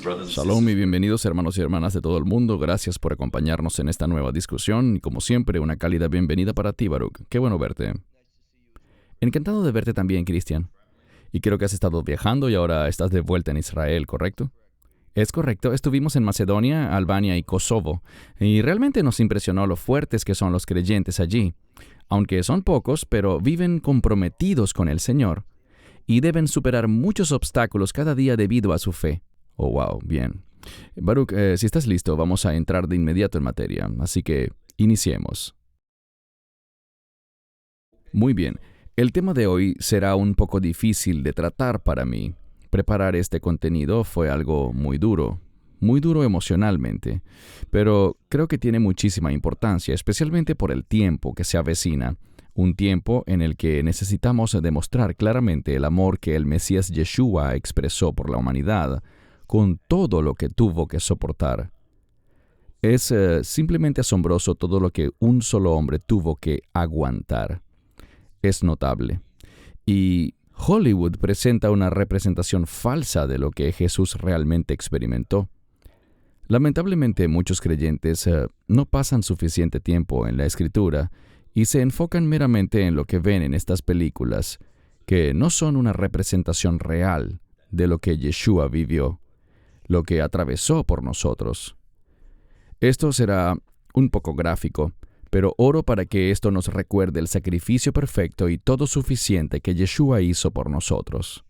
Shalom y bienvenidos hermanos y hermanas de todo el mundo. Gracias por acompañarnos en esta nueva discusión y como siempre una cálida bienvenida para ti, Baruch. Qué bueno verte. Encantado de verte también, Cristian. Y creo que has estado viajando y ahora estás de vuelta en Israel, ¿correcto? Es correcto, estuvimos en Macedonia, Albania y Kosovo, y realmente nos impresionó lo fuertes que son los creyentes allí. Aunque son pocos, pero viven comprometidos con el Señor, y deben superar muchos obstáculos cada día debido a su fe. Oh, wow, bien. Baruch, si estás listo, vamos a entrar de inmediato en materia, así que iniciemos. Muy bien, el tema de hoy será un poco difícil de tratar para mí. Preparar este contenido fue algo muy duro emocionalmente, pero creo que tiene muchísima importancia, especialmente por el tiempo que se avecina, un tiempo en el que necesitamos demostrar claramente el amor que el Mesías Yeshua expresó por la humanidad, con todo lo que tuvo que soportar. Es simplemente asombroso todo lo que un solo hombre tuvo que aguantar. Es notable. Y Hollywood presenta una representación falsa de lo que Jesús realmente experimentó. Lamentablemente, muchos creyentes no pasan suficiente tiempo en la Escritura y se enfocan meramente en lo que ven en estas películas, que no son una representación real de lo que Yeshua vivió, lo que atravesó por nosotros. Esto será un poco gráfico, pero oro para que esto nos recuerde el sacrificio perfecto y todo suficiente que Yeshua hizo por nosotros.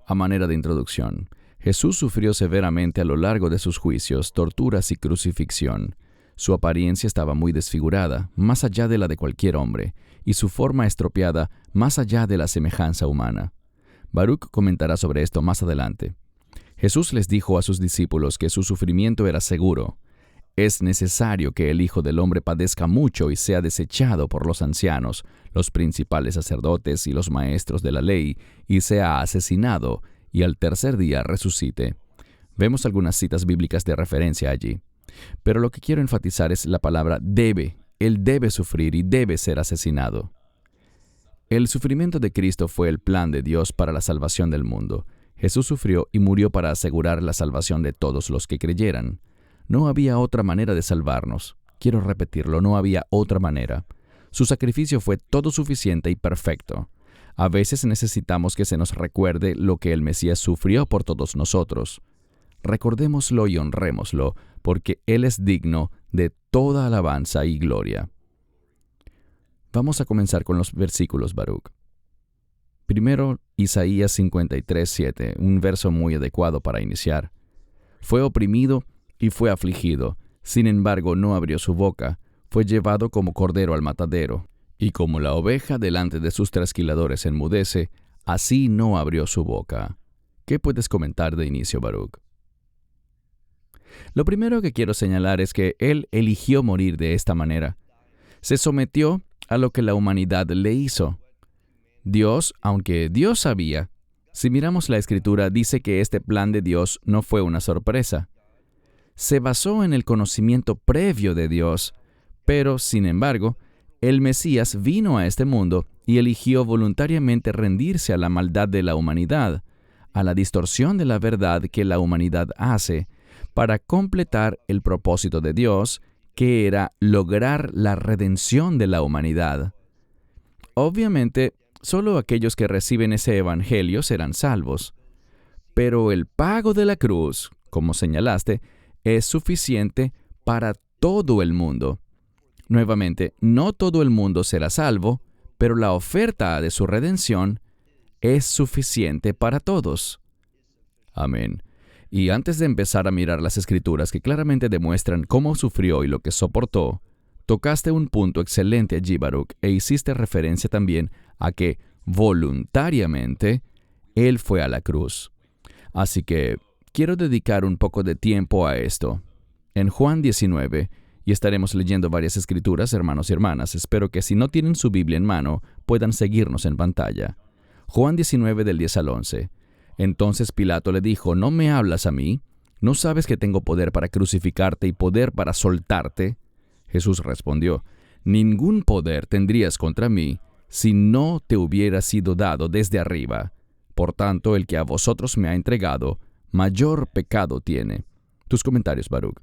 A manera de introducción, Jesús sufrió severamente a lo largo de sus juicios, torturas y crucifixión. Su apariencia estaba muy desfigurada, más allá de la de cualquier hombre, y su forma estropeada, más allá de la semejanza humana. Baruch comentará sobre esto más adelante. Jesús les dijo a sus discípulos que su sufrimiento era seguro. Es necesario que el Hijo del Hombre padezca mucho y sea desechado por los ancianos, los principales sacerdotes y los maestros de la ley, y sea asesinado, y al tercer día resucite. Vemos algunas citas bíblicas de referencia allí. Pero lo que quiero enfatizar es la palabra debe. Él debe sufrir y debe ser asesinado. El sufrimiento de Cristo fue el plan de Dios para la salvación del mundo. Jesús sufrió y murió para asegurar la salvación de todos los que creyeran. No había otra manera de salvarnos. Quiero repetirlo, no había otra manera. Su sacrificio fue todo suficiente y perfecto. A veces necesitamos que se nos recuerde lo que el Mesías sufrió por todos nosotros. Recordémoslo y honrémoslo, porque Él es digno de toda alabanza y gloria. Vamos a comenzar con los versículos, Baruch. Primero, Isaías 53:7, un verso muy adecuado para iniciar. Fue oprimido y fue afligido, sin embargo no abrió su boca, fue llevado como cordero al matadero, y como la oveja delante de sus trasquiladores enmudece, así no abrió su boca. ¿Qué puedes comentar de inicio, Baruch? Lo primero que quiero señalar es que Él eligió morir de esta manera. Se sometió a lo que la humanidad le hizo. Dios, aunque Dios sabía, si miramos la Escritura, dice que este plan de Dios no fue una sorpresa. Se basó en el conocimiento previo de Dios, pero, sin embargo, el Mesías vino a este mundo y eligió voluntariamente rendirse a la maldad de la humanidad, a la distorsión de la verdad que la humanidad hace, para completar el propósito de Dios, que era lograr la redención de la humanidad. Obviamente, solo aquellos que reciben ese evangelio serán salvos. Pero el pago de la cruz, como señalaste, es suficiente para todo el mundo. Nuevamente, no todo el mundo será salvo, pero la oferta de su redención es suficiente para todos. Amén. Y antes de empezar a mirar las Escrituras que claramente demuestran cómo sufrió y lo que soportó, tocaste un punto excelente allí, Baruch, e hiciste referencia también a que voluntariamente Él fue a la cruz. Así que quiero dedicar un poco de tiempo a esto. En Juan 19, y estaremos leyendo varias escrituras, hermanos y hermanas, espero que si no tienen su Biblia en mano, puedan seguirnos en pantalla. Juan 19 del 10 al 11. Entonces Pilato le dijo, ¿no me hablas a mí? ¿No sabes que tengo poder para crucificarte y poder para soltarte? Jesús respondió, ningún poder tendrías contra mí si no te hubiera sido dado desde arriba. Por tanto, el que a vosotros me ha entregado, mayor pecado tiene. Tus comentarios, Baruch.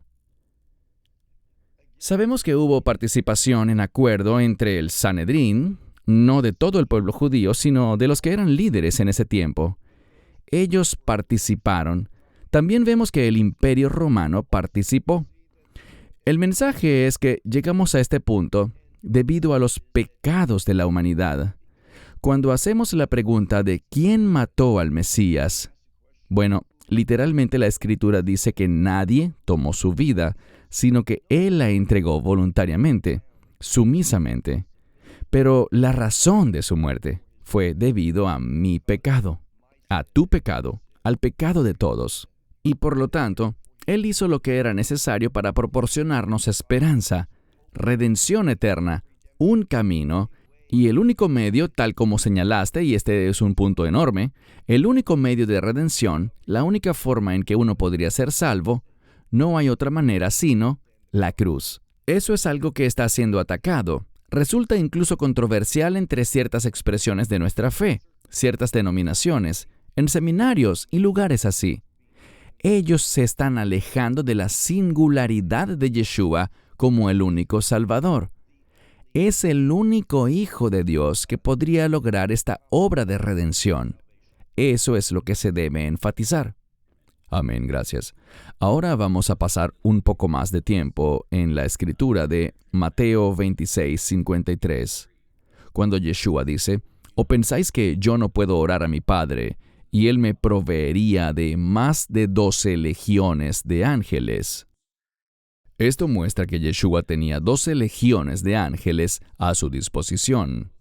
Sabemos que hubo participación en acuerdo entre el Sanedrín, no de todo el pueblo judío, sino de los que eran líderes en ese tiempo. Ellos participaron. También vemos que el Imperio Romano participó. El mensaje es que llegamos a este punto debido a los pecados de la humanidad. Cuando hacemos la pregunta de ¿quién mató al Mesías? Bueno, literalmente la Escritura dice que nadie tomó su vida, sino que Él la entregó voluntariamente, sumisamente. Pero la razón de su muerte fue debido a mi pecado, a tu pecado, al pecado de todos. Y por lo tanto, Él hizo lo que era necesario para proporcionarnos esperanza, redención eterna, un camino, y el único medio, tal como señalaste, y este es un punto enorme, el único medio de redención, la única forma en que uno podría ser salvo, no hay otra manera sino la cruz. Eso es algo que está siendo atacado. Resulta incluso controversial entre ciertas expresiones de nuestra fe, ciertas denominaciones, en seminarios y lugares así. Ellos se están alejando de la singularidad de Yeshua como el único Salvador. Es el único Hijo de Dios que podría lograr esta obra de redención. Eso es lo que se debe enfatizar. Amén, gracias. Ahora vamos a pasar un poco más de tiempo en la escritura de Mateo 26:53, cuando Yeshua dice, ¿o pensáis que yo no puedo orar a mi Padre, y Él me proveería de más de 12 legiones de ángeles? Esto muestra que Yeshua tenía 12 legiones de ángeles a su disposición.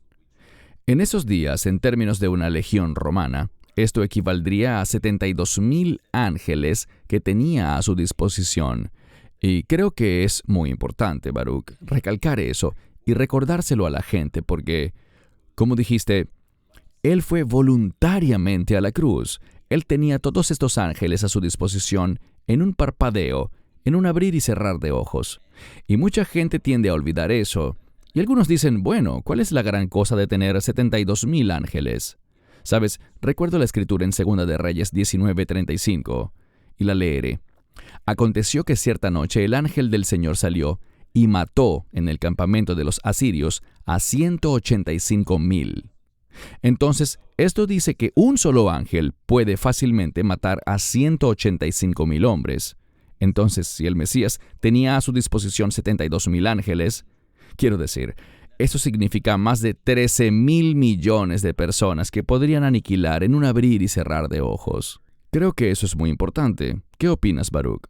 En esos días, en términos de una legión romana, esto equivaldría a 72,000 ángeles que tenía a su disposición. Y creo que es muy importante, Baruch, recalcar eso y recordárselo a la gente porque, como dijiste, Él fue voluntariamente a la cruz. Él tenía todos estos ángeles a su disposición en un parpadeo, en un abrir y cerrar de ojos. Y mucha gente tiende a olvidar eso. Y algunos dicen, bueno, ¿cuál es la gran cosa de tener 72,000 ángeles? Sabes, recuerdo la escritura en 2 de Reyes 19:35, y la leeré. Aconteció que cierta noche el ángel del Señor salió y mató en el campamento de los asirios a 185,000. Entonces, esto dice que un solo ángel puede fácilmente matar a 185,000 hombres. Entonces, si el Mesías tenía a su disposición 72,000 ángeles, quiero decir, eso significa más de 13,000 millones de personas que podrían aniquilar en un abrir y cerrar de ojos. Creo que eso es muy importante. ¿Qué opinas, Baruch?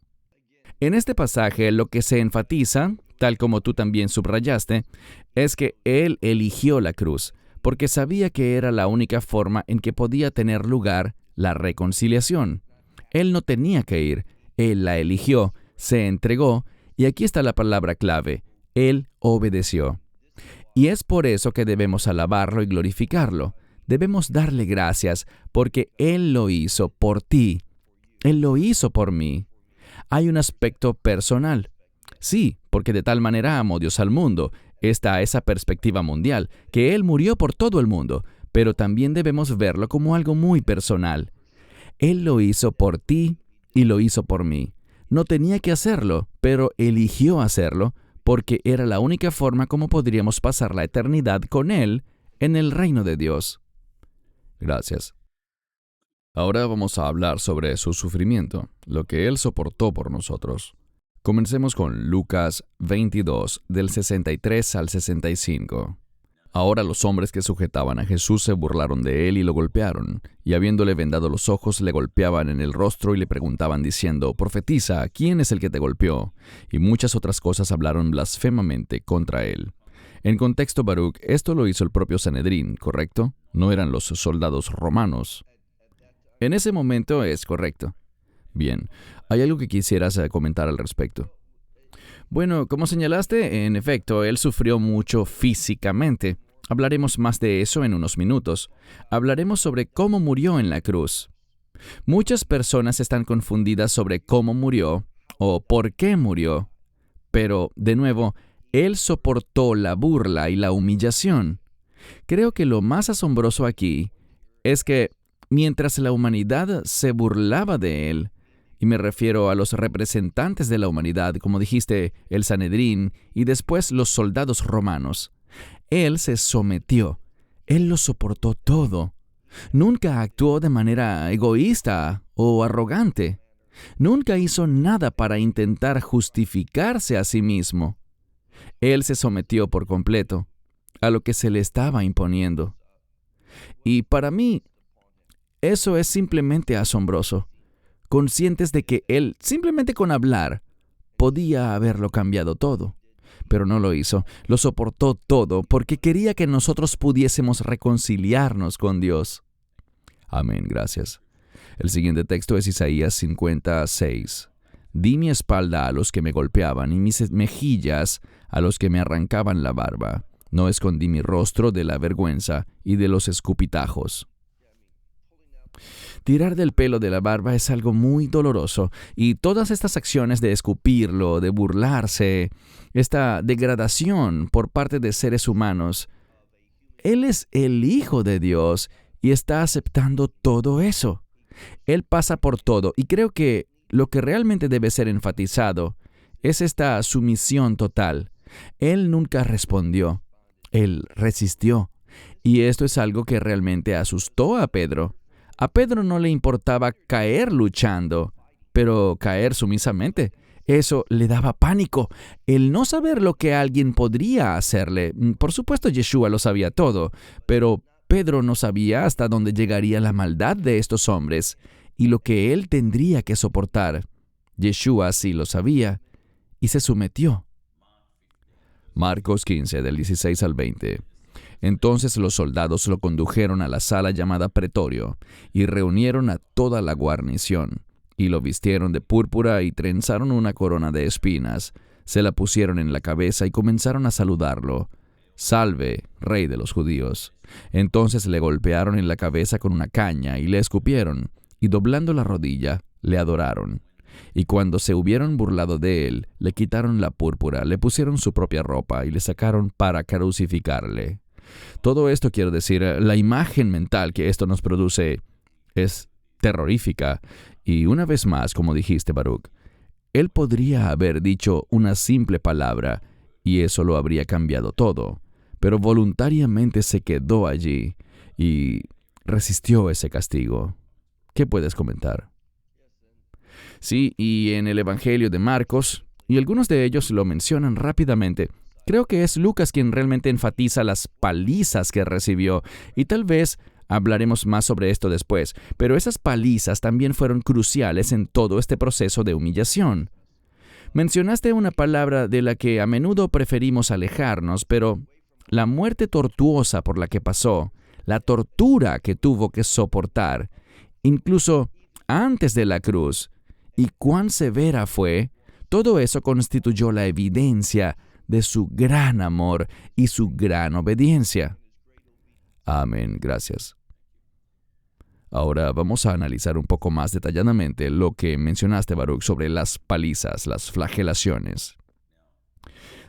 En este pasaje, lo que se enfatiza, tal como tú también subrayaste, es que Él eligió la cruz, porque sabía que era la única forma en que podía tener lugar la reconciliación. Él no tenía que ir, Él la eligió, se entregó, y aquí está la palabra clave, Él obedeció. Y es por eso que debemos alabarlo y glorificarlo. Debemos darle gracias porque Él lo hizo por ti. Él lo hizo por mí. Hay un aspecto personal. Sí, porque de tal manera amó Dios al mundo. Está esa perspectiva mundial, que Él murió por todo el mundo, pero también debemos verlo como algo muy personal. Él lo hizo por ti y lo hizo por mí. No tenía que hacerlo, pero eligió hacerlo, porque era la única forma como podríamos pasar la eternidad con Él en el reino de Dios. Gracias. Ahora vamos a hablar sobre su sufrimiento, lo que Él soportó por nosotros. Comencemos con Lucas 22, del 63 al 65. Ahora los hombres que sujetaban a Jesús se burlaron de él y lo golpearon, y habiéndole vendado los ojos, le golpeaban en el rostro y le preguntaban diciendo, «Profetiza, ¿quién es el que te golpeó?». Y muchas otras cosas hablaron blasfemamente contra él. En contexto, Baruch, esto lo hizo el propio Sanedrín, ¿correcto? No eran los soldados romanos. En ese momento es correcto. Bien, ¿hay algo que quisieras comentar al respecto? Bueno, como señalaste, en efecto, él sufrió mucho físicamente. Hablaremos más de eso en unos minutos. Hablaremos sobre cómo murió en la cruz. Muchas personas están confundidas sobre cómo murió o por qué murió. Pero, de nuevo, él soportó la burla y la humillación. Creo que lo más asombroso aquí es que mientras la humanidad se burlaba de él, y me refiero a los representantes de la humanidad, como dijiste, el Sanedrín y después los soldados romanos, él se sometió, él lo soportó todo. Nunca actuó de manera egoísta o arrogante. Nunca hizo nada para intentar justificarse a sí mismo. Él se sometió por completo a lo que se le estaba imponiendo. Y para mí, eso es simplemente asombroso. Conscientes de que él, simplemente con hablar, podía haberlo cambiado todo. Pero no lo hizo. Lo soportó todo porque quería que nosotros pudiésemos reconciliarnos con Dios. Amén, gracias. El siguiente texto es Isaías 56. Di mi espalda a los que me golpeaban y mis mejillas a los que me arrancaban la barba. No escondí mi rostro de la vergüenza y de los escupitajos. Tirar del pelo de la barba es algo muy doloroso, y todas estas acciones de escupirlo, de burlarse, esta degradación por parte de seres humanos, Él es el Hijo de Dios y está aceptando todo eso. Él pasa por todo, y creo que lo que realmente debe ser enfatizado es esta sumisión total. Él nunca respondió, Él resistió, y esto es algo que realmente asustó a Pedro. A Pedro no le importaba caer luchando, pero caer sumisamente, eso le daba pánico. El no saber lo que alguien podría hacerle. Por supuesto, Yeshua lo sabía todo, pero Pedro no sabía hasta dónde llegaría la maldad de estos hombres y lo que él tendría que soportar. Yeshua sí lo sabía y se sometió. Marcos 15, del 16 al 20. Entonces los soldados lo condujeron a la sala llamada Pretorio y reunieron a toda la guarnición, y lo vistieron de púrpura y trenzaron una corona de espinas, se la pusieron en la cabeza y comenzaron a saludarlo. «Salve, rey de los judíos». Entonces le golpearon en la cabeza con una caña y le escupieron, y doblando la rodilla, le adoraron. Y cuando se hubieron burlado de él, le quitaron la púrpura, le pusieron su propia ropa y le sacaron para crucificarle. Todo esto, quiero decir, la imagen mental que esto nos produce es terrorífica. Y una vez más, como dijiste, Baruch, él podría haber dicho una simple palabra y eso lo habría cambiado todo, pero voluntariamente se quedó allí y resistió ese castigo. ¿Qué puedes comentar? Sí, y en el Evangelio de Marcos, y algunos de ellos lo mencionan rápidamente, creo que es Lucas quien realmente enfatiza las palizas que recibió, y tal vez hablaremos más sobre esto después, pero esas palizas también fueron cruciales en todo este proceso de humillación. Mencionaste una palabra de la que a menudo preferimos alejarnos, pero la muerte tortuosa por la que pasó, la tortura que tuvo que soportar, incluso antes de la cruz, y cuán severa fue, todo eso constituyó la evidencia de su gran amor y su gran obediencia. Amén, gracias. Ahora vamos a analizar un poco más detalladamente lo que mencionaste, Baruch, sobre las palizas, las flagelaciones.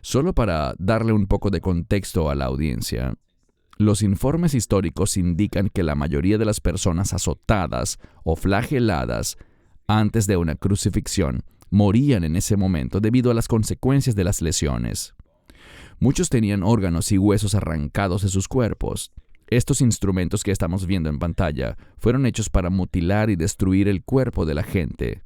Solo para darle un poco de contexto a la audiencia, los informes históricos indican que la mayoría de las personas azotadas o flageladas antes de una crucifixión morían en ese momento debido a las consecuencias de las lesiones. Muchos tenían órganos y huesos arrancados de sus cuerpos. Estos instrumentos que estamos viendo en pantalla fueron hechos para mutilar y destruir el cuerpo de la gente.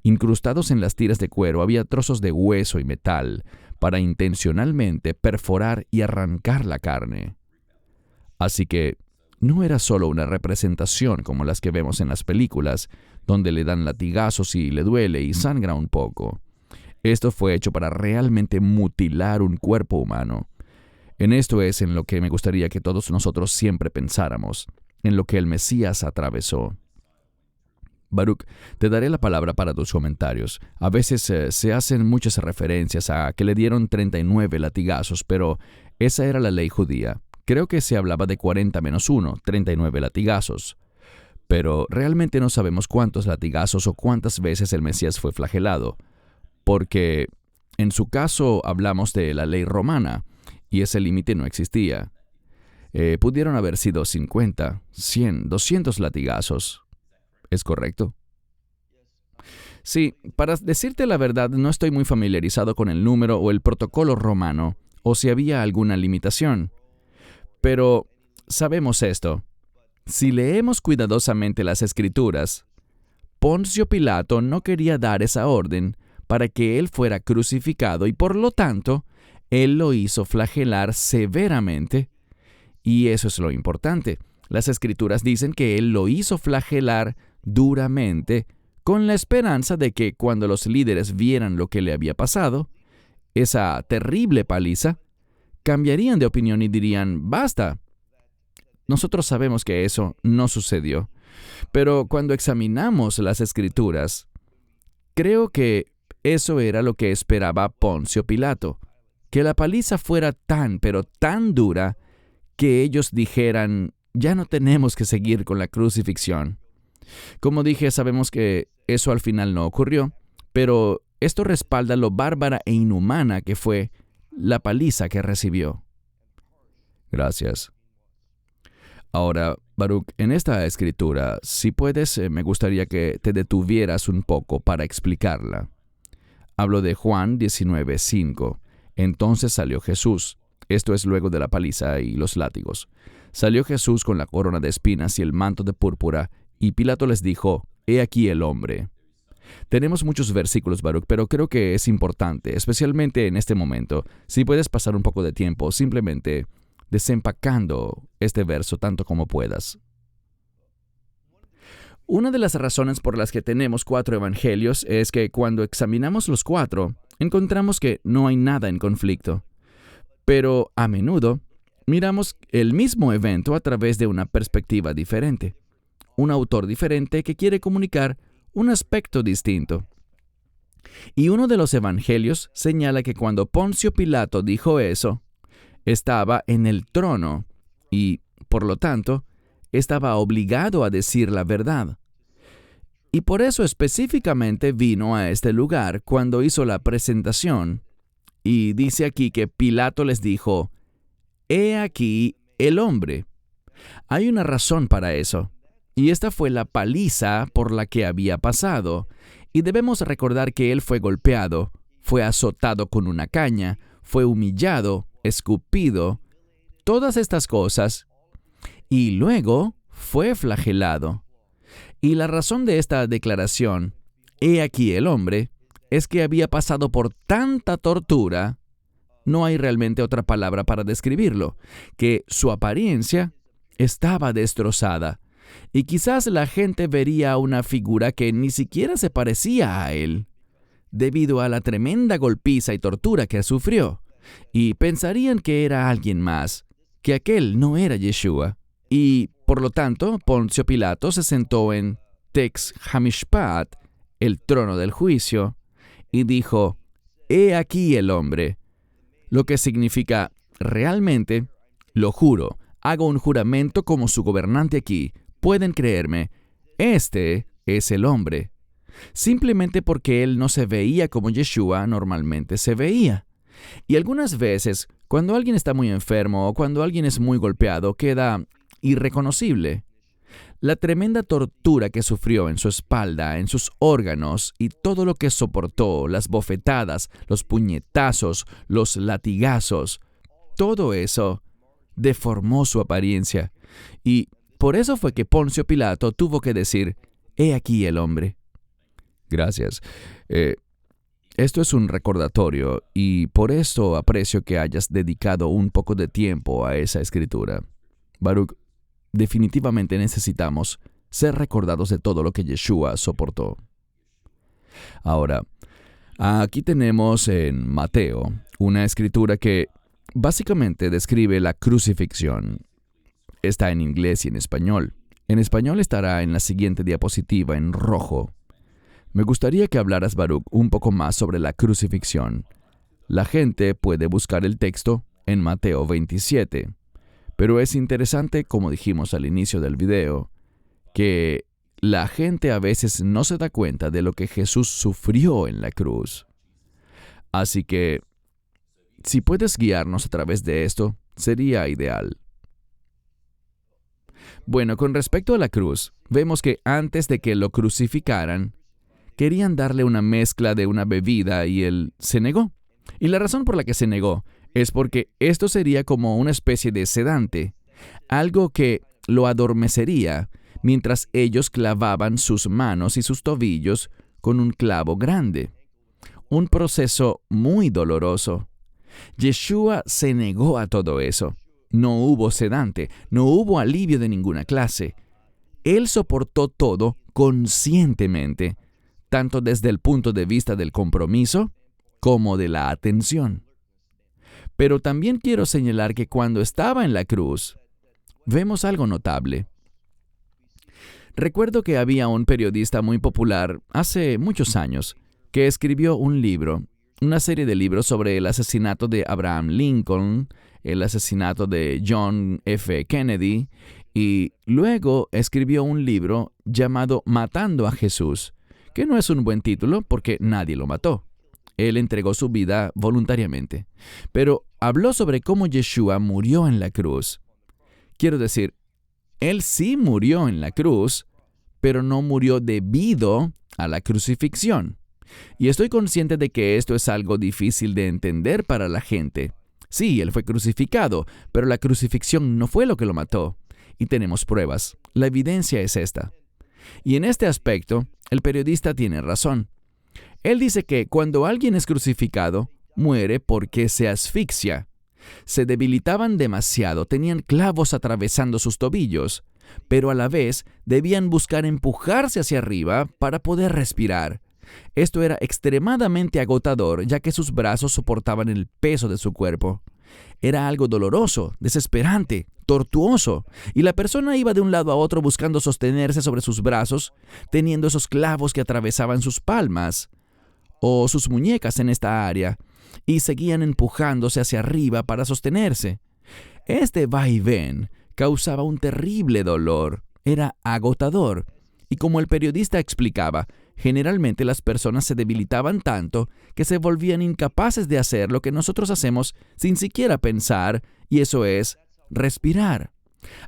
Incrustados en las tiras de cuero había trozos de hueso y metal para intencionalmente perforar y arrancar la carne. Así que no era solo una representación como las que vemos en las películas, donde le dan latigazos y le duele y sangra un poco. Esto fue hecho para realmente mutilar un cuerpo humano. En esto es en lo que me gustaría que todos nosotros siempre pensáramos, en lo que el Mesías atravesó. Baruch, te daré la palabra para tus comentarios. A veces se hacen muchas referencias a que le dieron 39 latigazos, pero esa era la ley judía. Creo que se hablaba de 40 menos 1, 39 latigazos. Pero realmente no sabemos cuántos latigazos o cuántas veces el Mesías fue flagelado, porque en su caso hablamos de la ley romana, y ese límite no existía. Pudieron haber sido 50, 100, 200 latigazos. ¿Es correcto? Sí, para decirte la verdad, no estoy muy familiarizado con el número o el protocolo romano, o si había alguna limitación. Pero sabemos esto. Si leemos cuidadosamente las Escrituras, Poncio Pilato no quería dar esa orden para que él fuera crucificado y por lo tanto, él lo hizo flagelar severamente. Y eso es lo importante. Las Escrituras dicen que él lo hizo flagelar duramente con la esperanza de que cuando los líderes vieran lo que le había pasado, esa terrible paliza, cambiarían de opinión y dirían, basta. Nosotros sabemos que eso no sucedió, pero cuando examinamos las Escrituras, creo que eso era lo que esperaba Poncio Pilato, que la paliza fuera tan, pero tan dura, que ellos dijeran, ya no tenemos que seguir con la crucifixión. Como dije, sabemos que eso al final no ocurrió, pero esto respalda lo bárbara e inhumana que fue la paliza que recibió. Gracias. Ahora, Baruch, en esta escritura, si puedes, me gustaría que te detuvieras un poco para explicarla. Hablo de Juan 19:5. Entonces salió Jesús. Esto es luego de la paliza y los látigos. Salió Jesús con la corona de espinas y el manto de púrpura, y Pilato les dijo, «He aquí el hombre». Tenemos muchos versículos, Baruch, pero creo que es importante, especialmente en este momento, si puedes pasar un poco de tiempo simplemente desempacando este verso tanto como puedas. Una de las razones por las que tenemos 4 evangelios es que cuando examinamos los 4, encontramos que no hay nada en conflicto. Pero a menudo miramos el mismo evento a través de una perspectiva diferente. Un autor diferente que quiere comunicar un aspecto distinto. Y uno de los evangelios señala que cuando Poncio Pilato dijo eso, estaba en el trono y, por lo tanto, estaba obligado a decir la verdad. Y por eso específicamente vino a este lugar cuando hizo la presentación. Y dice aquí que Pilato les dijo, «He aquí el hombre». Hay una razón para eso. Y esta fue la paliza por la que había pasado. Y debemos recordar que él fue golpeado, fue azotado con una caña, fue humillado, escupido, todas estas cosas. Y luego fue flagelado. Y la razón de esta declaración, «He aquí el hombre», es que había pasado por tanta tortura, no hay realmente otra palabra para describirlo, que su apariencia estaba destrozada. Y quizás la gente vería una figura que ni siquiera se parecía a él, debido a la tremenda golpiza y tortura que sufrió, y pensarían que era alguien más, que aquel no era Yeshua. Y, por lo tanto, Poncio Pilato se sentó en Tex Hamishpat, el trono del juicio, y dijo, «He aquí el hombre», lo que significa, realmente, lo juro, hago un juramento como su gobernante aquí, pueden creerme, este es el hombre. Simplemente porque él no se veía como Yeshua normalmente se veía. Y algunas veces, cuando alguien está muy enfermo o cuando alguien es muy golpeado, queda irreconocible. La tremenda tortura que sufrió en su espalda, en sus órganos y todo lo que soportó, las bofetadas, los puñetazos, los latigazos, todo eso deformó su apariencia. Y por eso fue que Poncio Pilato tuvo que decir, «He aquí el hombre». Gracias. Esto es un recordatorio y por esto aprecio que hayas dedicado un poco de tiempo a esa escritura. Baruch, definitivamente necesitamos ser recordados de todo lo que Yeshua soportó. Ahora, aquí tenemos en Mateo una escritura que básicamente describe la crucifixión. Está en inglés y en español. En español estará en la siguiente diapositiva en rojo. Me gustaría que hablaras, Baruch, un poco más sobre la crucifixión. La gente puede buscar el texto en Mateo 27. Pero es interesante, como dijimos al inicio del video, que la gente a veces no se da cuenta de lo que Jesús sufrió en la cruz. Así que, si puedes guiarnos a través de esto, sería ideal. Bueno, con respecto a la cruz, vemos que antes de que lo crucificaran, querían darle una mezcla de una bebida y él se negó. Y la razón por la que se negó es porque esto sería como una especie de sedante, algo que lo adormecería mientras ellos clavaban sus manos y sus tobillos con un clavo grande. Un proceso muy doloroso. Yeshua se negó a todo eso. No hubo sedante, no hubo alivio de ninguna clase. Él soportó todo conscientemente, tanto desde el punto de vista del compromiso como de la atención. Pero también quiero señalar que cuando estaba en la cruz, vemos algo notable. Recuerdo que había un periodista muy popular hace muchos años que escribió un libro, una serie de libros sobre el asesinato de Abraham Lincoln, el asesinato de John F. Kennedy, y luego escribió un libro llamado Matando a Jesús, que no es un buen título porque nadie lo mató. Él entregó su vida voluntariamente. Pero habló sobre cómo Yeshua murió en la cruz. Quiero decir, él sí murió en la cruz, pero no murió debido a la crucifixión. Y estoy consciente de que esto es algo difícil de entender para la gente. Sí, él fue crucificado, pero la crucifixión no fue lo que lo mató. Y tenemos pruebas. La evidencia es esta. Y en este aspecto, el periodista tiene razón. Él dice que cuando alguien es crucificado, muere porque se asfixia. Se debilitaban demasiado, tenían clavos atravesando sus tobillos, pero a la vez debían buscar empujarse hacia arriba para poder respirar. Esto era extremadamente agotador, ya que sus brazos soportaban el peso de su cuerpo. Era algo doloroso, desesperante, tortuoso, y la persona iba de un lado a otro buscando sostenerse sobre sus brazos, teniendo esos clavos que atravesaban sus palmas o sus muñecas en esta área, y seguían empujándose hacia arriba para sostenerse. Este vaivén causaba un terrible dolor, era agotador, y como el periodista explicaba, generalmente las personas se debilitaban tanto que se volvían incapaces de hacer lo que nosotros hacemos sin siquiera pensar, y eso es respirar.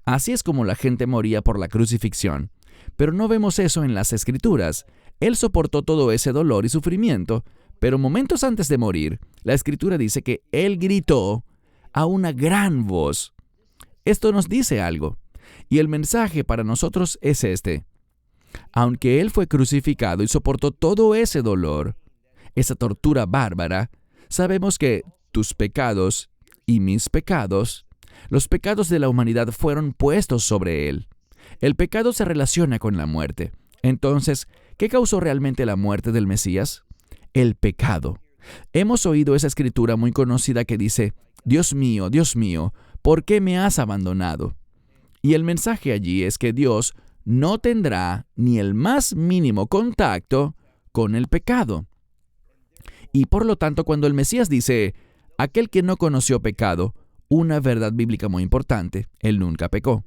Así es como la gente moría por la crucifixión. Pero no vemos eso en las Escrituras. Él soportó todo ese dolor y sufrimiento, pero momentos antes de morir, la Escritura dice que Él gritó a una gran voz. Esto nos dice algo, y el mensaje para nosotros es este. Aunque Él fue crucificado y soportó todo ese dolor, esa tortura bárbara, sabemos que tus pecados y mis pecados, los pecados de la humanidad fueron puestos sobre Él. El pecado se relaciona con la muerte. Entonces, ¿qué causó realmente la muerte del Mesías? El pecado. Hemos oído esa escritura muy conocida que dice, Dios mío, ¿por qué me has abandonado? Y el mensaje allí es que Dios no tendrá ni el más mínimo contacto con el pecado. Y por lo tanto, cuando el Mesías dice, aquel que no conoció pecado, una verdad bíblica muy importante, él nunca pecó.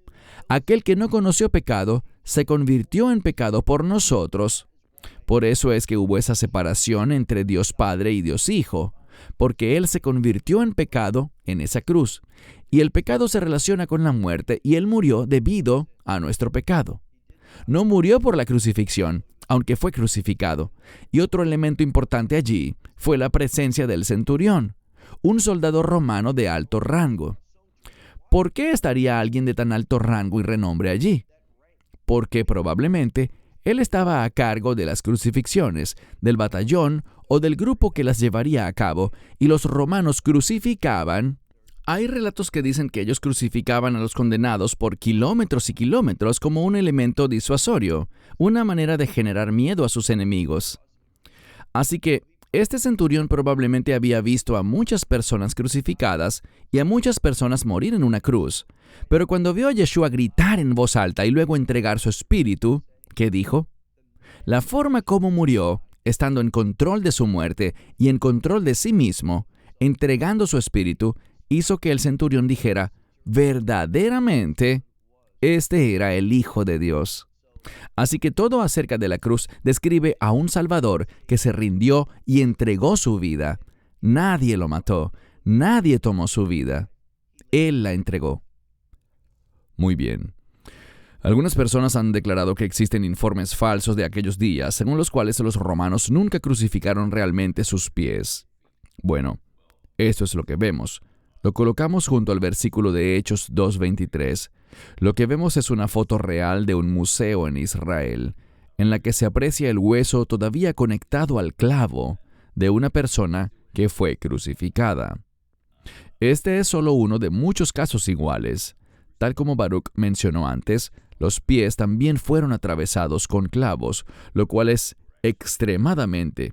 Aquel que no conoció pecado se convirtió en pecado por nosotros. Por eso es que hubo esa separación entre Dios Padre y Dios Hijo, porque Él se convirtió en pecado en esa cruz. Y el pecado se relaciona con la muerte y Él murió debido a nuestro pecado. No murió por la crucifixión, aunque fue crucificado. Y otro elemento importante allí fue la presencia del centurión, un soldado romano de alto rango. ¿Por qué estaría alguien de tan alto rango y renombre allí? Porque probablemente él estaba a cargo de las crucifixiones, del batallón o del grupo que las llevaría a cabo, y los romanos crucificaban. Hay relatos que dicen que ellos crucificaban a los condenados por kilómetros y kilómetros como un elemento disuasorio, una manera de generar miedo a sus enemigos. Así que este centurión probablemente había visto a muchas personas crucificadas y a muchas personas morir en una cruz, pero cuando vio a Yeshua gritar en voz alta y luego entregar su espíritu, ¿qué dijo? La forma como murió, estando en control de su muerte y en control de sí mismo, entregando su espíritu, hizo que el centurión dijera, verdaderamente, este era el Hijo de Dios. Así que todo acerca de la cruz describe a un Salvador que se rindió y entregó su vida. Nadie lo mató, nadie tomó su vida. Él la entregó. Muy bien. Algunas personas han declarado que existen informes falsos de aquellos días, según los cuales los romanos nunca crucificaron realmente sus pies. Bueno, esto es lo que vemos. Lo colocamos junto al versículo de Hechos 2:23. Lo que vemos es una foto real de un museo en Israel, en la que se aprecia el hueso todavía conectado al clavo de una persona que fue crucificada. Este es solo uno de muchos casos iguales. Tal como Baruch mencionó antes, los pies también fueron atravesados con clavos, lo cual es extremadamente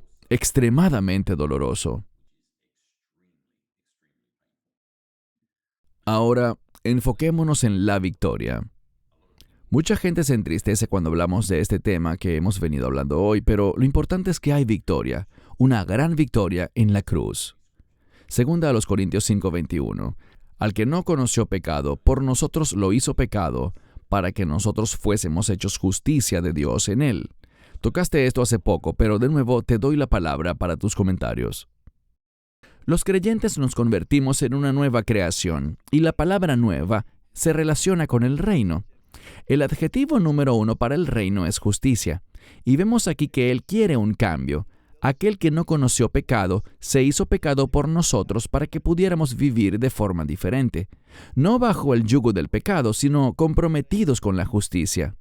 doloroso. Ahora, enfoquémonos en la victoria. Mucha gente se entristece cuando hablamos de este tema que hemos venido hablando hoy, pero lo importante es que hay victoria, una gran victoria en la cruz. Segunda a los Corintios 5:21. Al que no conoció pecado, por nosotros lo hizo pecado, para que nosotros fuésemos hechos justicia de Dios en él. Tocaste esto hace poco, pero de nuevo te doy la palabra para tus comentarios. Los creyentes nos convertimos en una nueva creación, y la palabra nueva se relaciona con el reino. El adjetivo número 1 para el reino es justicia, y vemos aquí que Él quiere un cambio. Aquel que no conoció pecado se hizo pecado por nosotros para que pudiéramos vivir de forma diferente, no bajo el yugo del pecado, sino comprometidos con la justicia.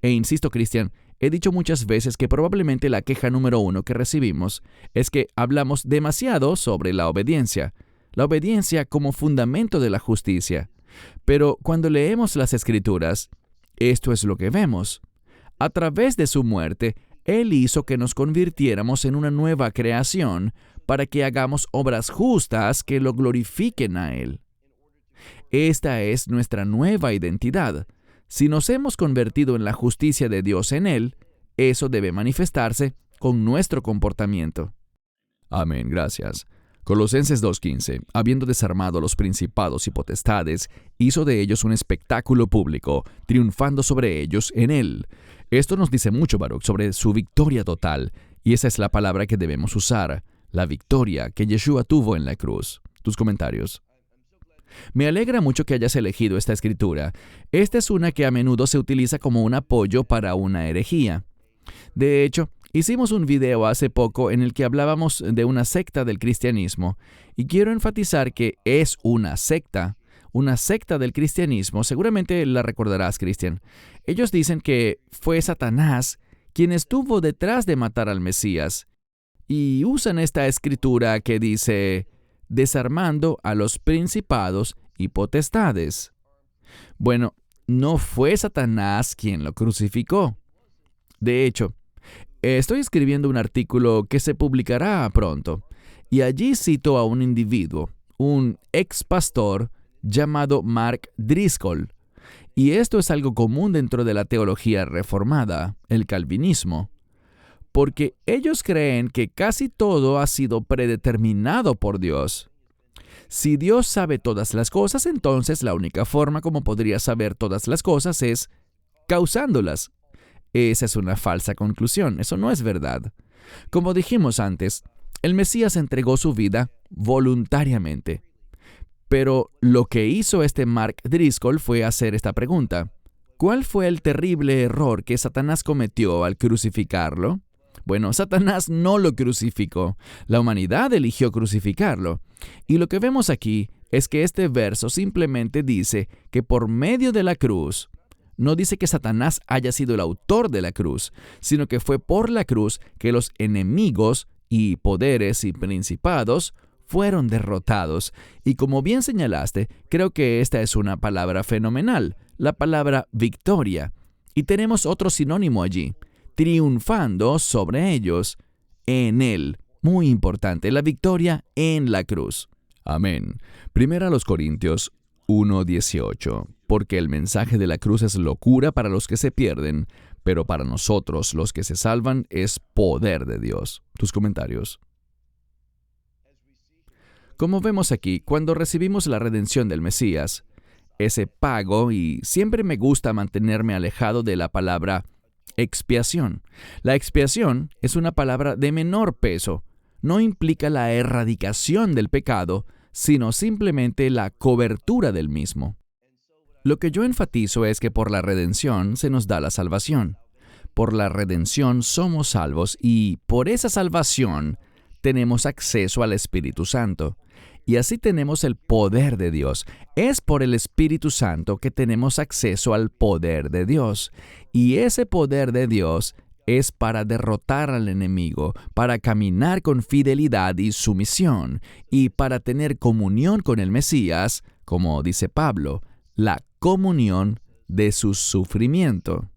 E insisto, Cristian, he dicho muchas veces que probablemente la queja número 1 que recibimos es que hablamos demasiado sobre la obediencia como fundamento de la justicia. Pero cuando leemos las Escrituras, esto es lo que vemos. A través de su muerte, Él hizo que nos convirtiéramos en una nueva creación para que hagamos obras justas que lo glorifiquen a Él. Esta es nuestra nueva identidad. Si nos hemos convertido en la justicia de Dios en Él, eso debe manifestarse con nuestro comportamiento. Amén, gracias. Colosenses 2:15, habiendo desarmado a los principados y potestades, hizo de ellos un espectáculo público, triunfando sobre ellos en Él. Esto nos dice mucho, Baruch, sobre su victoria total, y esa es la palabra que debemos usar, la victoria que Yeshua tuvo en la cruz. Tus comentarios. Me alegra mucho que hayas elegido esta escritura. Esta es una que a menudo se utiliza como un apoyo para una herejía. De hecho, hicimos un video hace poco en el que hablábamos de una secta del cristianismo, y quiero enfatizar que es una secta del cristianismo. Seguramente la recordarás, Cristian. Ellos dicen que fue Satanás quien estuvo detrás de matar al Mesías, y usan esta escritura que dice, desarmando a los principados y potestades. Bueno, no fue Satanás quien lo crucificó. De hecho, estoy escribiendo un artículo que se publicará pronto, y allí cito a un individuo, un ex pastor llamado Mark Driscoll. Y esto es algo común dentro de la teología reformada, el calvinismo, porque ellos creen que casi todo ha sido predeterminado por Dios. Si Dios sabe todas las cosas, entonces la única forma como podría saber todas las cosas es causándolas. Esa es una falsa conclusión, eso no es verdad. Como dijimos antes, el Mesías entregó su vida voluntariamente. Pero lo que hizo este Mark Driscoll fue hacer esta pregunta. ¿Cuál fue el terrible error que Satanás cometió al crucificarlo? Bueno, Satanás no lo crucificó. La humanidad eligió crucificarlo. Y lo que vemos aquí es que este verso simplemente dice que por medio de la cruz, no dice que Satanás haya sido el autor de la cruz, sino que fue por la cruz que los enemigos y poderes y principados fueron derrotados. Y como bien señalaste, creo que esta es una palabra fenomenal, la palabra victoria. Y tenemos otro sinónimo allí, triunfando sobre ellos en Él. Muy importante, la victoria en la cruz. Amén. Primera a los Corintios 1:18. Porque el mensaje de la cruz es locura para los que se pierden, pero para nosotros, los que se salvan, es poder de Dios. Tus comentarios. Como vemos aquí, cuando recibimos la redención del Mesías, ese pago, y siempre me gusta mantenerme alejado de la palabra expiación. La expiación es una palabra de menor peso. No implica la erradicación del pecado, sino simplemente la cobertura del mismo. Lo que yo enfatizo es que por la redención se nos da la salvación. Por la redención somos salvos y por esa salvación tenemos acceso al Espíritu Santo. Y así tenemos el poder de Dios. Es por el Espíritu Santo que tenemos acceso al poder de Dios. Y ese poder de Dios es para derrotar al enemigo, para caminar con fidelidad y sumisión, y para tener comunión con el Mesías, como dice Pablo, la comunión de su sufrimiento.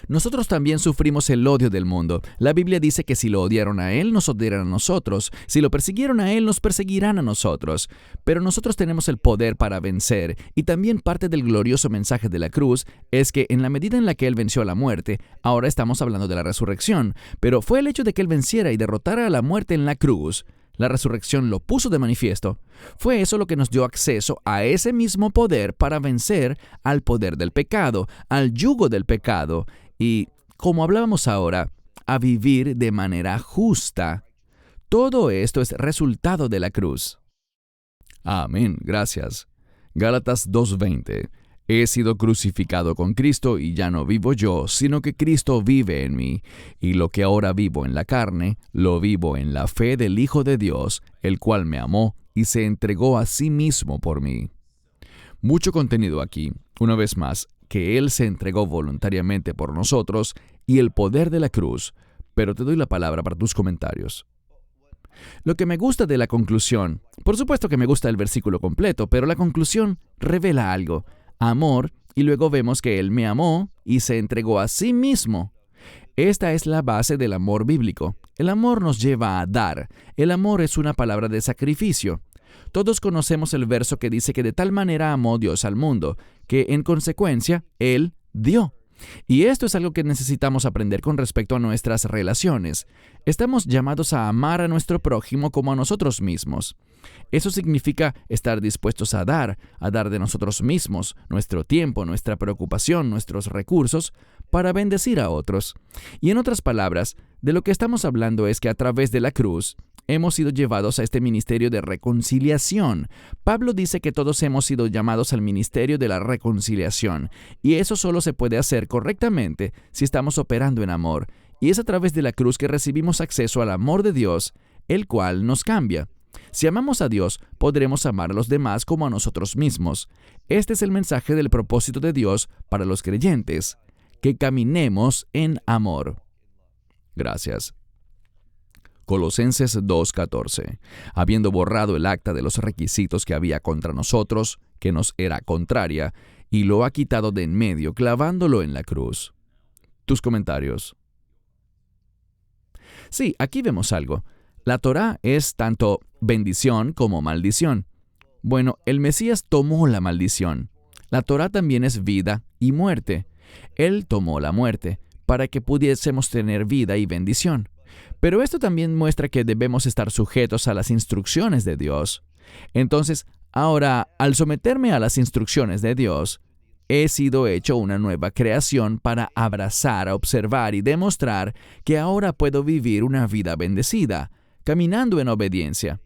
Nosotros también sufrimos el odio del mundo. La Biblia dice que si lo odiaron a Él, nos odiarán a nosotros. Si lo persiguieron a Él, nos perseguirán a nosotros. Pero nosotros tenemos el poder para vencer. Y también parte del glorioso mensaje de la cruz es que en la medida en la que Él venció a la muerte, ahora estamos hablando de la resurrección. Pero fue el hecho de que Él venciera y derrotara a la muerte en la cruz. La resurrección lo puso de manifiesto. Fue eso lo que nos dio acceso a ese mismo poder para vencer al poder del pecado, al yugo del pecado y, como hablábamos ahora, a vivir de manera justa. Todo esto es resultado de la cruz. Amén, gracias. Gálatas 2:20. He sido crucificado con Cristo y ya no vivo yo, sino que Cristo vive en mí. Y lo que ahora vivo en la carne, lo vivo en la fe del Hijo de Dios, el cual me amó y se entregó a sí mismo por mí. Mucho contenido aquí, una vez más, que Él se entregó voluntariamente por nosotros y el poder de la cruz, pero te doy la palabra para tus comentarios. Lo que me gusta de la conclusión, por supuesto que me gusta el versículo completo, pero la conclusión revela algo. Amor, y luego vemos que Él me amó y se entregó a sí mismo. Esta es la base del amor bíblico. El amor nos lleva a dar. El amor es una palabra de sacrificio. Todos conocemos el verso que dice que de tal manera amó Dios al mundo, que en consecuencia Él dio. Y esto es algo que necesitamos aprender con respecto a nuestras relaciones. Estamos llamados a amar a nuestro prójimo como a nosotros mismos. Eso significa estar dispuestos a dar de nosotros mismos, nuestro tiempo, nuestra preocupación, nuestros recursos, para bendecir a otros. Y en otras palabras, de lo que estamos hablando es que a través de la cruz, hemos sido llevados a este ministerio de reconciliación. Pablo dice que todos hemos sido llamados al ministerio de la reconciliación, y eso solo se puede hacer correctamente si estamos operando en amor, y es a través de la cruz que recibimos acceso al amor de Dios, el cual nos cambia. Si amamos a Dios, podremos amar a los demás como a nosotros mismos. Este es el mensaje del propósito de Dios para los creyentes, que caminemos en amor. Gracias. Colosenses 2:14. Habiendo borrado el acta de los requisitos que había contra nosotros, que nos era contraria, y lo ha quitado de en medio, clavándolo en la cruz. Tus comentarios. Sí, aquí vemos algo. La Torá es tanto bendición como maldición. Bueno, el Mesías tomó la maldición. La Torá también es vida y muerte. Él tomó la muerte para que pudiésemos tener vida y bendición. Pero esto también muestra que debemos estar sujetos a las instrucciones de Dios. Entonces, ahora, al someterme a las instrucciones de Dios, he sido hecho una nueva creación para abrazar, observar y demostrar que ahora puedo vivir una vida bendecida, caminando en obediencia.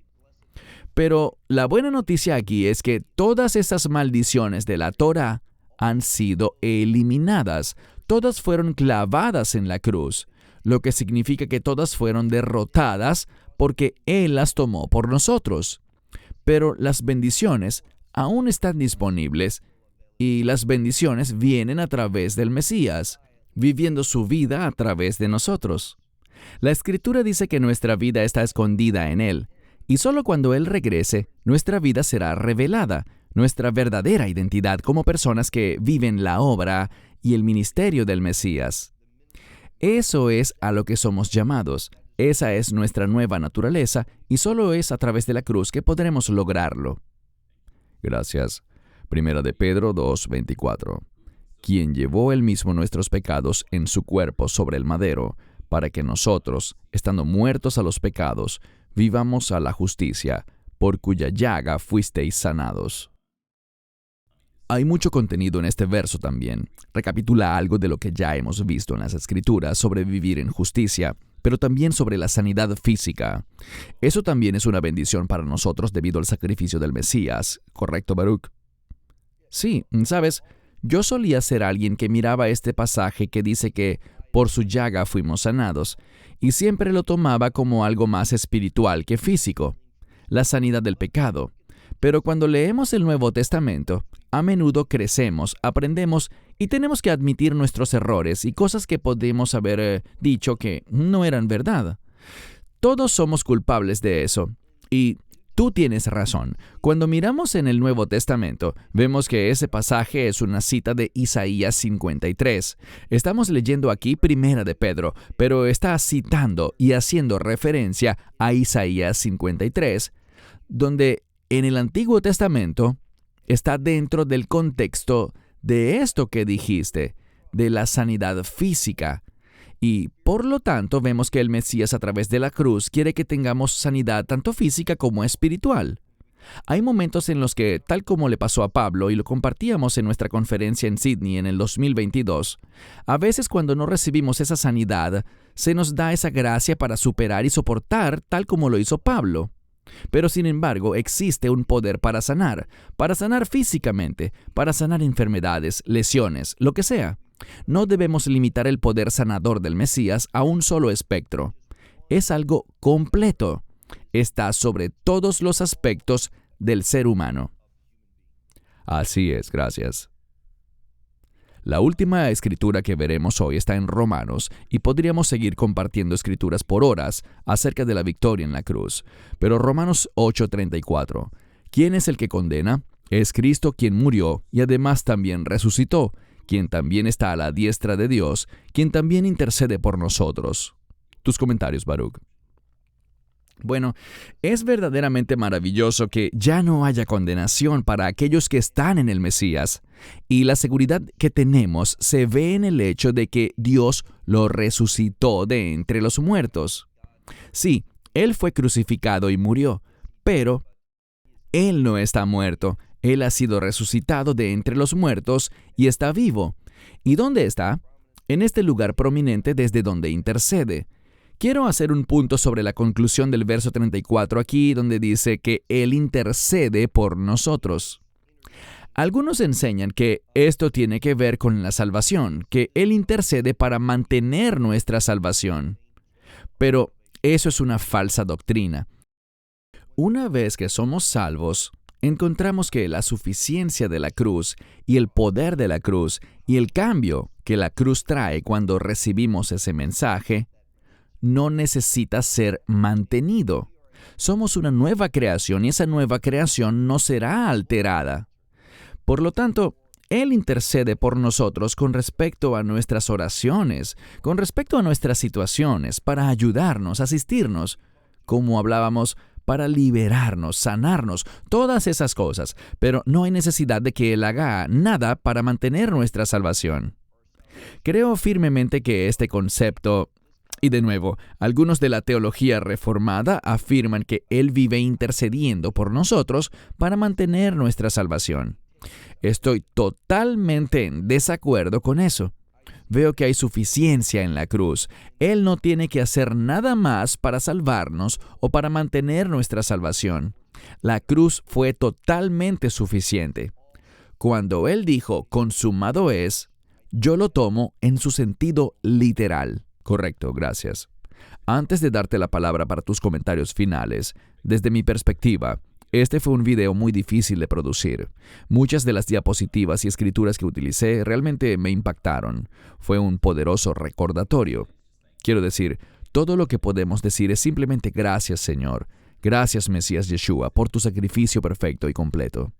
Pero la buena noticia aquí es que todas esas maldiciones de la Torá han sido eliminadas. Todas fueron clavadas en la cruz, lo que significa que todas fueron derrotadas porque Él las tomó por nosotros. Pero las bendiciones aún están disponibles y las bendiciones vienen a través del Mesías, viviendo su vida a través de nosotros. La Escritura dice que nuestra vida está escondida en Él, y solo cuando Él regrese, nuestra vida será revelada, nuestra verdadera identidad como personas que viven la obra y el ministerio del Mesías. Eso es a lo que somos llamados. Esa es nuestra nueva naturaleza y solo es a través de la cruz que podremos lograrlo. Gracias. Primera de Pedro 2:24. Quien llevó él mismo nuestros pecados en su cuerpo sobre el madero, para que nosotros, estando muertos a los pecados, vivamos a la justicia, por cuya llaga fuisteis sanados. Hay mucho contenido en este verso también. Recapitula algo de lo que ya hemos visto en las Escrituras sobre vivir en justicia, pero también sobre la sanidad física. Eso también es una bendición para nosotros debido al sacrificio del Mesías, ¿correcto, Baruch? Sí, ¿sabes? Yo solía ser alguien que miraba este pasaje que dice que por su llaga fuimos sanados, y siempre lo tomaba como algo más espiritual que físico, la sanidad del pecado. Pero cuando leemos el Nuevo Testamento, a menudo crecemos, aprendemos y tenemos que admitir nuestros errores y cosas que podemos haber dicho que no eran verdad. Todos somos culpables de eso. Y tú tienes razón. Cuando miramos en el Nuevo Testamento, vemos que ese pasaje es una cita de Isaías 53. Estamos leyendo aquí Primera de Pedro, pero está citando y haciendo referencia a Isaías 53, donde en el Antiguo Testamento está dentro del contexto de esto que dijiste, de la sanidad física. Y por lo tanto vemos que el Mesías a través de la cruz quiere que tengamos sanidad tanto física como espiritual. Hay momentos en los que, tal como le pasó a Pablo y lo compartíamos en nuestra conferencia en Sydney en el 2022, a veces cuando no recibimos esa sanidad, se nos da esa gracia para superar y soportar tal como lo hizo Pablo. Pero sin embargo, existe un poder para sanar físicamente, para sanar enfermedades, lesiones, lo que sea. No debemos limitar el poder sanador del Mesías a un solo espectro. Es algo completo. Está sobre todos los aspectos del ser humano. Así es, gracias. La última escritura que veremos hoy está en Romanos y podríamos seguir compartiendo escrituras por horas acerca de la victoria en la cruz. Pero Romanos 8:34. ¿Quién es el que condena? Es Cristo quien murió y además también resucitó, quien también está a la diestra de Dios, quien también intercede por nosotros. Tus comentarios, Baruch. Bueno, es verdaderamente maravilloso que ya no haya condenación para aquellos que están en el Mesías, y la seguridad que tenemos se ve en el hecho de que Dios lo resucitó de entre los muertos. Sí, Él fue crucificado y murió, pero Él no está muerto. Él ha sido resucitado de entre los muertos y está vivo. ¿Y dónde está? En este lugar prominente desde donde intercede. Quiero hacer un punto sobre la conclusión del verso 34 aquí, donde dice que Él intercede por nosotros. Algunos enseñan que esto tiene que ver con la salvación, que Él intercede para mantener nuestra salvación. Pero eso es una falsa doctrina. Una vez que somos salvos, encontramos que la suficiencia de la cruz y el poder de la cruz y el cambio que la cruz trae cuando recibimos ese mensaje no necesita ser mantenido. Somos una nueva creación y esa nueva creación no será alterada. Por lo tanto, Él intercede por nosotros con respecto a nuestras oraciones, con respecto a nuestras situaciones, para ayudarnos, asistirnos, como hablábamos, para liberarnos, sanarnos, todas esas cosas, pero no hay necesidad de que Él haga nada para mantener nuestra salvación. Creo firmemente que este concepto, y de nuevo, algunos de la teología reformada afirman que Él vive intercediendo por nosotros para mantener nuestra salvación. Estoy totalmente en desacuerdo con eso. Veo que hay suficiencia en la cruz. Él no tiene que hacer nada más para salvarnos o para mantener nuestra salvación. La cruz fue totalmente suficiente. Cuando Él dijo, consumado es, yo lo tomo en su sentido literal. Correcto, gracias. Antes de darte la palabra para tus comentarios finales, desde mi perspectiva, este fue un video muy difícil de producir. Muchas de las diapositivas y escrituras que utilicé realmente me impactaron. Fue un poderoso recordatorio. Quiero decir, todo lo que podemos decir es simplemente gracias, Señor. Gracias, Mesías Yeshua, por tu sacrificio perfecto y completo.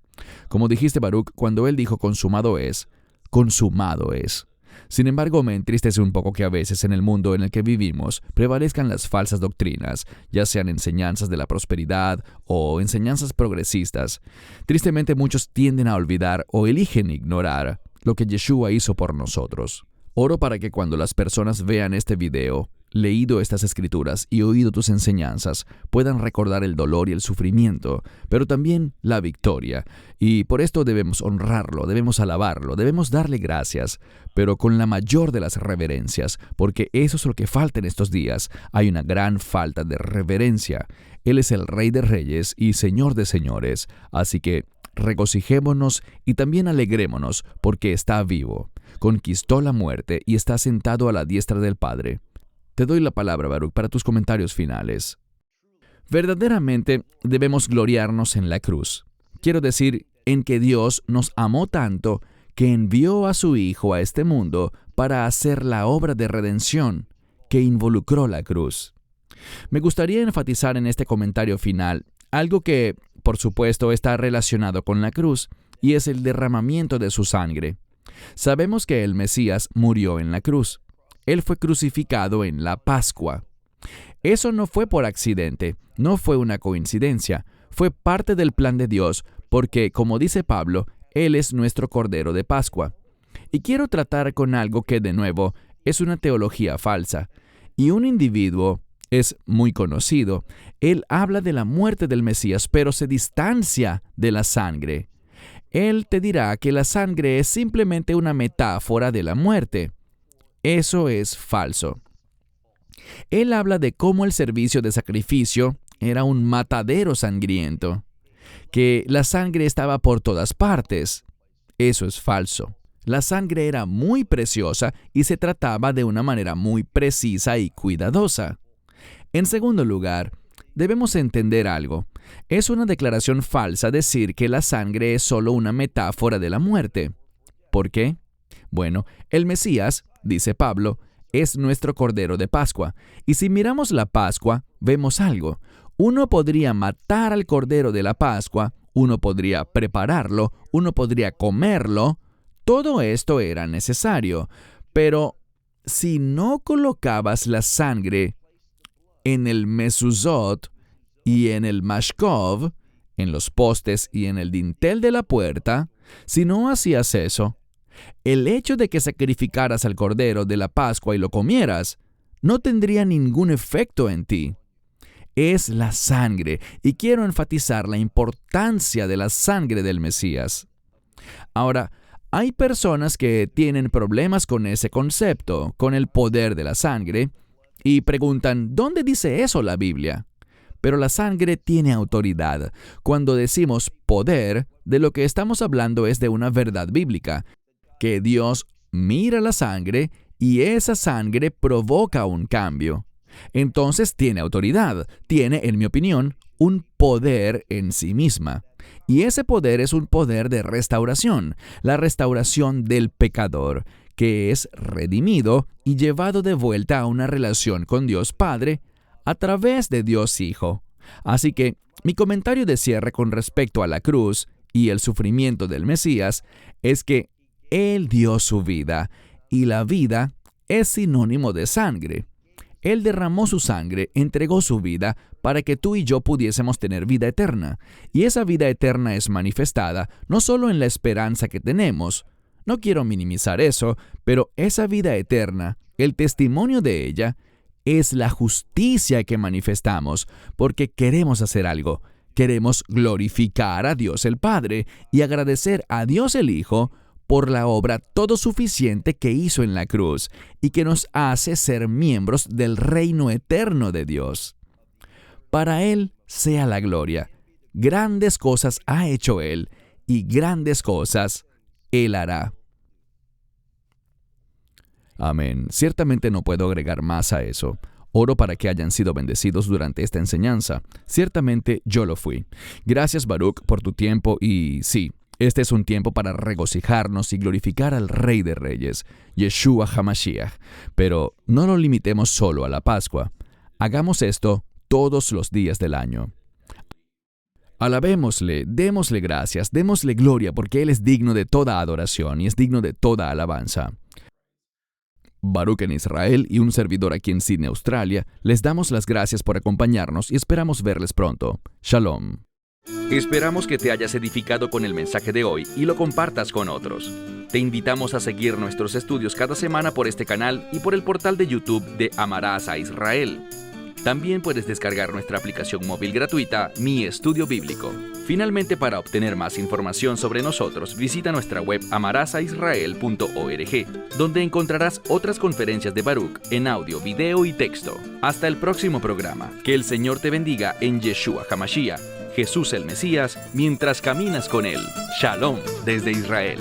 Como dijiste, Baruch, cuando Él dijo consumado es, consumado es. Sin embargo, me entristece un poco que a veces en el mundo en el que vivimos prevalezcan las falsas doctrinas, ya sean enseñanzas de la prosperidad o enseñanzas progresistas. Tristemente, muchos tienden a olvidar o eligen ignorar lo que Yeshua hizo por nosotros. Oro para que cuando las personas vean este video, leído estas escrituras y oído tus enseñanzas, puedan recordar el dolor y el sufrimiento, pero también la victoria. Y por esto debemos honrarlo, debemos alabarlo, debemos darle gracias, pero con la mayor de las reverencias, porque eso es lo que falta en estos días. Hay una gran falta de reverencia. Él es el Rey de Reyes y Señor de Señores, así que regocijémonos y también alegrémonos, porque está vivo. Conquistó la muerte y está sentado a la diestra del Padre. Te doy la palabra, Baruch, para tus comentarios finales. Verdaderamente debemos gloriarnos en la cruz. Quiero decir, en que Dios nos amó tanto que envió a su Hijo a este mundo para hacer la obra de redención que involucró la cruz. Me gustaría enfatizar en este comentario final algo que, por supuesto, está relacionado con la cruz, y es el derramamiento de su sangre. Sabemos que el Mesías murió en la cruz. Él fue crucificado en la Pascua. Eso no fue por accidente, no fue una coincidencia, fue parte del plan de Dios, porque, como dice Pablo, Él es nuestro Cordero de Pascua. Y quiero tratar con algo que, de nuevo, es una teología falsa. Y un individuo es muy conocido. Él habla de la muerte del Mesías, pero se distancia de la sangre. Él te dirá que la sangre es simplemente una metáfora de la muerte. Eso es falso. Él habla de cómo el servicio de sacrificio era un matadero sangriento, que la sangre estaba por todas partes. Eso es falso. La sangre era muy preciosa y se trataba de una manera muy precisa y cuidadosa. En segundo lugar, debemos entender algo. Es una declaración falsa decir que la sangre es solo una metáfora de la muerte. ¿Por qué? Bueno, el Mesías, dice Pablo, es nuestro Cordero de Pascua. Y si miramos la Pascua, vemos algo. Uno podría matar al Cordero de la Pascua, uno podría prepararlo, uno podría comerlo. Todo esto era necesario. Pero si no colocabas la sangre en el mezuzot y en el mashkov, en los postes y en el dintel de la puerta, si no hacías eso, el hecho de que sacrificaras al Cordero de la Pascua y lo comieras, no tendría ningún efecto en ti. Es la sangre, y quiero enfatizar la importancia de la sangre del Mesías. Ahora, hay personas que tienen problemas con ese concepto, con el poder de la sangre, y preguntan, ¿dónde dice eso la Biblia? Pero la sangre tiene autoridad. Cuando decimos poder, de lo que estamos hablando es de una verdad bíblica, que Dios mira la sangre y esa sangre provoca un cambio. Entonces tiene autoridad, tiene, en mi opinión, un poder en sí misma. Y ese poder es un poder de restauración, la restauración del pecador, que es redimido y llevado de vuelta a una relación con Dios Padre a través de Dios Hijo. Así que mi comentario de cierre con respecto a la cruz y el sufrimiento del Mesías es que Él dio su vida, y la vida es sinónimo de sangre. Él derramó su sangre, entregó su vida para que tú y yo pudiésemos tener vida eterna. Y esa vida eterna es manifestada no solo en la esperanza que tenemos. No quiero minimizar eso, pero esa vida eterna, el testimonio de ella, es la justicia que manifestamos porque queremos hacer algo. Queremos glorificar a Dios el Padre y agradecer a Dios el Hijo por la obra todo suficiente que hizo en la cruz y que nos hace ser miembros del reino eterno de Dios. Para Él sea la gloria. Grandes cosas ha hecho Él y grandes cosas Él hará. Amén. Ciertamente no puedo agregar más a eso. Oro para que hayan sido bendecidos durante esta enseñanza. Ciertamente yo lo fui. Gracias, Baruch, por tu tiempo y sí, este es un tiempo para regocijarnos y glorificar al Rey de Reyes, Yeshua HaMashiach. Pero no lo limitemos solo a la Pascua. Hagamos esto todos los días del año. Alabémosle, démosle gracias, démosle gloria, porque Él es digno de toda adoración y es digno de toda alabanza. Baruch en Israel y un servidor aquí en Sydney, Australia, les damos las gracias por acompañarnos y esperamos verles pronto. Shalom. Esperamos que te hayas edificado con el mensaje de hoy y lo compartas con otros. Te invitamos a seguir nuestros estudios cada semana por este canal y por el portal de YouTube de Amarás a Israel. También puedes descargar nuestra aplicación móvil gratuita, Mi Estudio Bíblico. Finalmente, para obtener más información sobre nosotros, visita nuestra web amarasaisrael.org, donde encontrarás otras conferencias de Baruch en audio, video y texto. Hasta el próximo programa. Que el Señor te bendiga en Yeshua HaMashiach. Jesús el Mesías, mientras caminas con Él. Shalom desde Israel.